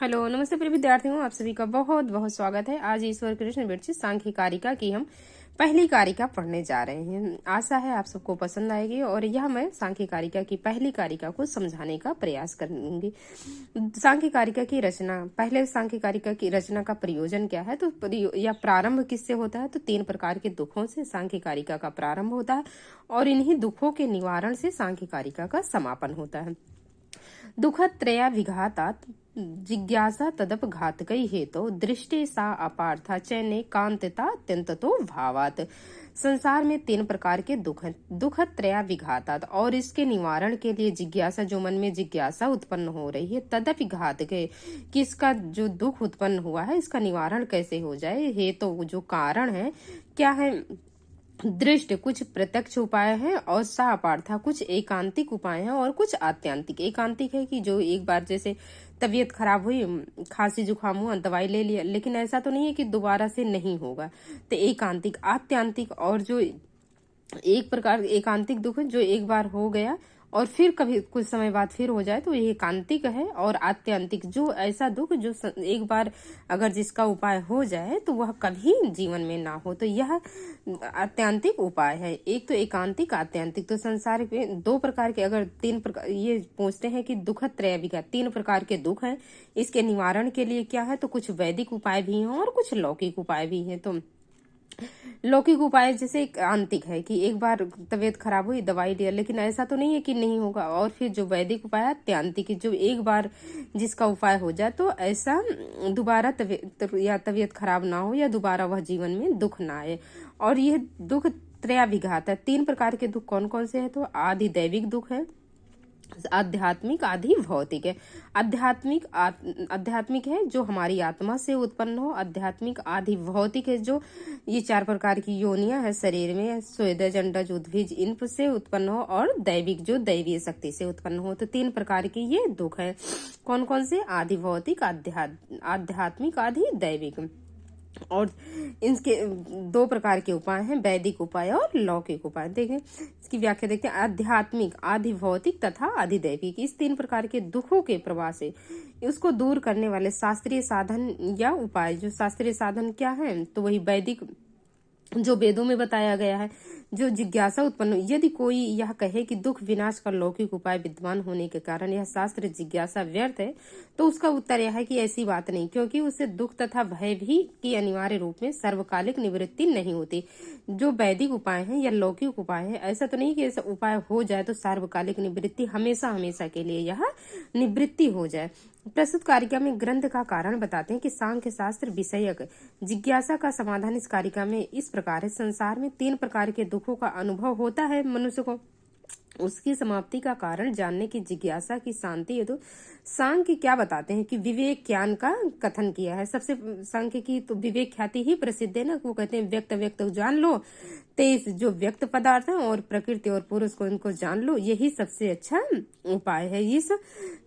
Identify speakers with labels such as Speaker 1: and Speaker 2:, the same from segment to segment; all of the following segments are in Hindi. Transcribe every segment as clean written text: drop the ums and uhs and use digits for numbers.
Speaker 1: हेलो नमस्ते प्रिय विद्यार्थियों, आप सभी का बहुत बहुत स्वागत है। आज ईश्वर कृष्ण विरचित सांख्य कारिका की हम पहली कारिका पढ़ने जा रहे हैं। आशा है आप सबको पसंद आएगी और यह मैं सांख्य कारिका की पहली कारिका को समझाने का प्रयास करूंगी। सांख्य कारिका की रचना, पहले सांख्य कारिका की रचना का प्रयोजन क्या है, तो या प्रारंभ किससे होता है, तो 3 प्रकार के दुखों से सांख्य कारिका का प्रारंभ होता है और इन्हीं दुखों के निवारण से सांख्य कारिका का समापन होता है। दुःखत्रया विघातात् जिज्ञासा तदप घातकै हेतु दृष्टि सा अपार्था चैने कांतता अत्यंततो भावात। संसार में 3 प्रकार के दुख हैं। दुःखत्रया विघातात्, और इसके निवारण के लिए जिज्ञासा, जो मन में जिज्ञासा उत्पन्न हो रही है, तदपि घातकै, कि इसका जो दुख उत्पन्न हुआ है इसका निवारण कैसे हो जाए। हेतु, जो कारण है क्या है, दृष्ट, कुछ प्रत्यक्ष उपाय है, और सापार्था, कुछ एकांतिक उपाय हैं और कुछ आत्यांतिक। एकांतिक है कि जो एक बार जैसे तबीयत खराब हुई, खांसी जुकाम हुआ, दवाई ले लिया, लेकिन ऐसा तो नहीं है कि दोबारा से नहीं होगा, तो एकांतिक। आत्यांतिक, और जो एक प्रकार एकांतिक दुख है जो एक बार हो गया और फिर कभी कुछ समय बाद फिर हो जाए तो ये एकांतिक है। और आत्यांतिक, जो ऐसा दुख जो एक बार अगर जिसका उपाय हो जाए तो वह कभी जीवन में ना हो, तो यह आत्यांतिक उपाय है। एक तो एकांतिक, आत्यांतिक। तो संसार के 2 प्रकार के, अगर 3 प्रकार, ये पूछते हैं कि दुःखत्रय विघा, 3 प्रकार के दुख हैं, इसके निवारण के लिए क्या है, तो कुछ वैदिक उपाय भी हैं और कुछ लौकिक उपाय भी हैं। तो लौकिक उपाय जैसे एक आंतिक है कि एक बार तबीयत खराब हुई, दवाई लिया, लेकिन ऐसा तो नहीं है कि नहीं होगा। और फिर जो वैदिक उपाय है त्यांतिक, जो एक बार जिसका उपाय हो जाए तो ऐसा दोबारा तबीयत खराब ना हो या दोबारा वह जीवन में दुख ना आए। और यह दुख त्रयाभिघात है। 3 प्रकार के दुख कौन कौन से है, तो आदि दैविक दुख है, आध्यात्मिक, आदि भौतिक है। आध्यात्मिक है जो हमारी आत्मा से उत्पन्न हो, आध्यात्मिक। आदि भौतिक है जो ये 4 प्रकार की योनियां है शरीर में, स्वेदज, अंडज, उद्भिज, इन से उत्पन्न हो। और दैविक, जो दैवीय शक्ति से उत्पन्न हो। तो 3 प्रकार के ये दुख है। कौन कौन से, आदि भौतिक, आध्यात्मिक, आदि दैविक। और इनके 2 प्रकार के उपाय हैं, वैदिक उपाय और लौकिक उपाय। देखें इसकी व्याख्या देखते हैं। आध्यात्मिक, आधि भौतिक तथा अधिदैविक, इस 3 प्रकार के दुखों के प्रवाह से उसको दूर करने वाले शास्त्रीय साधन या उपाय। जो शास्त्रीय साधन क्या है, तो वही वैदिक, जो वेदों में बताया गया है। जो जिज्ञासा उत्पन्न, यदि कोई यह कहे कि दुख विनाश का लौकिक उपाय विद्वान होने के कारण यह शास्त्र जिज्ञासा व्यर्थ है, तो उसका उत्तर यह है कि ऐसी बात नहीं, क्योंकि उससे दुख तथा भय भी की अनिवार्य रूप में सर्वकालिक निवृत्ति नहीं होती। जो वैदिक उपाय है या लौकिक उपाय है, ऐसा तो नहीं कि ऐसा उपाय हो जाए तो सार्वकालिक निवृत्ति, हमेशा हमेशा के लिए यह निवृत्ति हो जाए। प्रस्तुत कारिका में ग्रंथ का कारण बताते हैं कि सांख्य शास्त्र विषयक जिज्ञासा का समाधान इस कारिका में इस प्रकार है। संसार में 3 प्रकार के दुखों का अनुभव होता है मनुष्य को, उसकी समाप्ति का कारण जानने की जिज्ञासा की शांति है। तो सांख्य क्या बताते हैं कि विवेक ज्ञान का कथन किया है। सबसे सांख्य की तो विवेक ख्याति ही प्रसिद्ध है ना, वो कहते हैं व्यक्त व्यक्त जान लो, 23 जो व्यक्त पदार्थ है और प्रकृति और पुरुष को, इनको जान लो, यही सबसे अच्छा उपाय है इस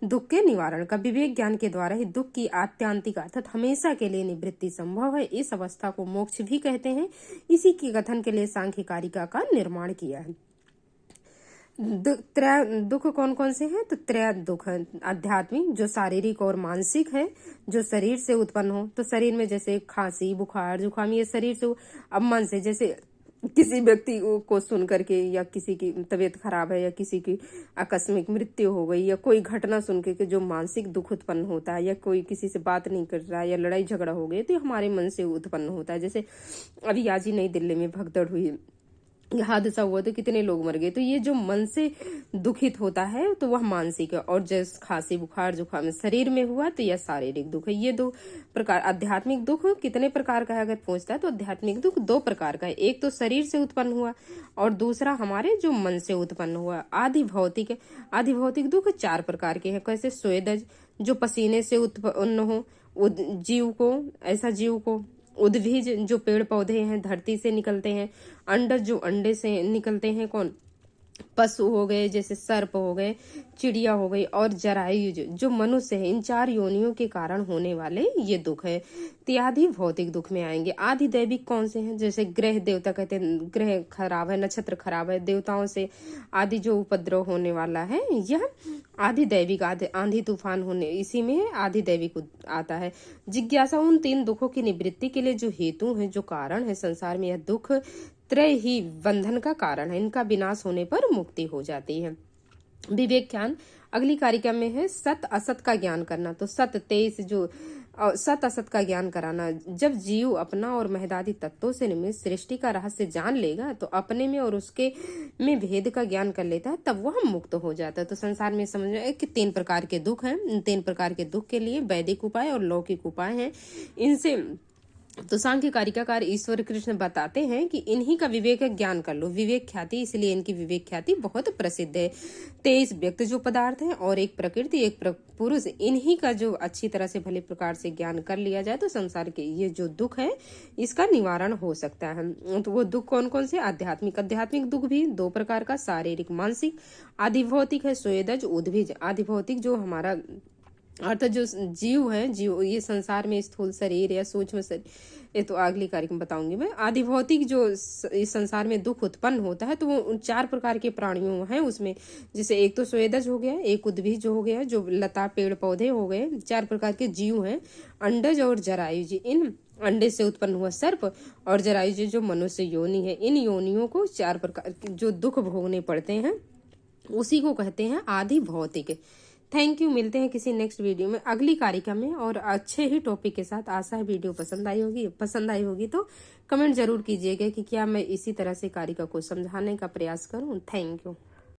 Speaker 1: दुख के निवारण का। विवेक ज्ञान के द्वारा ही दुख की आत्यांतिक अर्थात हमेशा के लिए निवृत्ति संभव है। इस अवस्था को मोक्ष भी कहते हैं। इसी के कथन के लिए सांख्य कारिका का निर्माण किया है। दुख कौन कौन से हैं, तो त्रय दुख है। आध्यात्मिक, जो शारीरिक और मानसिक है, जो शरीर से उत्पन्न हो, तो शरीर में जैसे खांसी, बुखार, जुकाम, ये शरीर से। अब मन से, जैसे किसी व्यक्ति को सुन करके, या किसी की तबीयत खराब है, या किसी की आकस्मिक मृत्यु हो गई, या कोई घटना सुन के जो मानसिक दुख उत्पन्न होता है, या कोई किसी से बात नहीं कर रहा है, या लड़ाई झगड़ा हो गई, तो ये हमारे मन से उत्पन्न होता है। जैसे अभी आज ही नई दिल्ली में भगदड़ हुई, हादसा हुआ तो कितने लोग मर गए, तो ये जो मन से दुखित होता है तो वह मानसिक है। और जैसे खांसी, बुखार, जुकाम शरीर में हुआ तो यह शारीरिक दुख है। ये 2 प्रकार। आध्यात्मिक दुख कितने प्रकार का है अगर पूछता है, तो आध्यात्मिक दुख 2 प्रकार का है। एक तो शरीर से उत्पन्न हुआ और दूसरा हमारे जो मन से उत्पन्न हुआ। आधि भौतिक, आधि भौतिक दुख 4 प्रकार के हैं। कैसे, स्वेदज, जो पसीने से उत्पन्न हो जीव को, ऐसा जीव को। उद्भिज, जो पेड़ पौधे हैं धरती से निकलते हैं। अंडज, जो अंडे से निकलते हैं, कौन, पशु हो गए, जैसे सर्प हो गए, चिड़िया हो गई, और जरायु जो मनुष्य है, इन 4 योनियों के कारण होने वाले ये दुख है। तो आदि भौतिक दुख में आएंगे। आदि दैविक कौन से हैं? जैसे ग्रह देवता कहते हैं ग्रह खराब है, नक्षत्र खराब है, देवताओं से आदि जो उपद्रव होने वाला है, यह आदि दैविक आंधी तूफान होने, इसी में आदि दैविक आता है। जिज्ञासा उन 3 दुखों की निवृत्ति के लिए जो हेतु है, जो कारण है संसार में, यह दुख त्रय ही बंधन का कारण है। इनका विनाश होने पर मुक्ति हो जाती है। विवेक ज्ञान अगली कारिका में है सत असत का ज्ञान करना। तो सत 23 जो सत असत का ज्ञान कराना। जब जीव अपना और महदादी तत्वों से निर्मित सृष्टि का रहस्य जान लेगा, तो अपने में और उसके में भेद का ज्ञान कर लेता है, तब वह मुक्त हो जाता है। तो संसार में समझ में कि 3 प्रकार के दुख हैं। इन 3 प्रकार के दुख के लिए वैदिक उपाय और लौकिक उपाय हैं। इनसे तो सांख्य कारिकाकार ईश्वर कृष्ण बताते हैं कि इन्हीं का विवेक ज्ञान कर लो। विवेक ख्याति, इसलिए इनकी विवेक ख्याति बहुत प्रसिद्ध है। 23 व्यक्त जो पदार्थ हैं और एक प्रकृति, एक पुरुष, इन्हीं का जो अच्छी तरह से भले प्रकार से ज्ञान कर लिया जाए, तो संसार के ये जो दुख है इसका निवारण हो सकता है। तो वो दुख कौन कौन से? आध्यात्मिक दुख भी 2 प्रकार का, शारीरिक मानसिक। आधिभौतिक है स्वेदज उद्भिज। आधिभौतिक जो हमारा अर्थात जो जीव है, जीव ये संसार में स्थूल शरीर या सूक्ष्म शरीर, ये तो अगली कार्य में बताऊंगी मैं। आधिभौतिक जो इस संसार में दुख उत्पन्न होता है, तो वो उन 4 प्रकार के प्राणियों हैं उसमें। जैसे एक तो स्वेदज हो गया, एक उद्भिज हो गया, जो लता पेड़ पौधे हो गए, 4 प्रकार के जीव हैं। अंडज और जरायुज, इन अंडे से उत्पन्न हुआ सर्प और जरायुज जो मनुष्य योनि है, इन योनियों को 4 प्रकार जो दुख भोगने पड़ते हैं, उसी को कहते हैं आदि भौतिक। Thank you. मिलते हैं किसी नेक्स्ट वीडियो में अगली कारिका में और अच्छे ही टॉपिक के साथ। आशा है वीडियो पसंद आई होगी तो कमेंट जरूर कीजिएगा कि क्या मैं इसी तरह से कारिका को समझाने का प्रयास करूं। Thank you.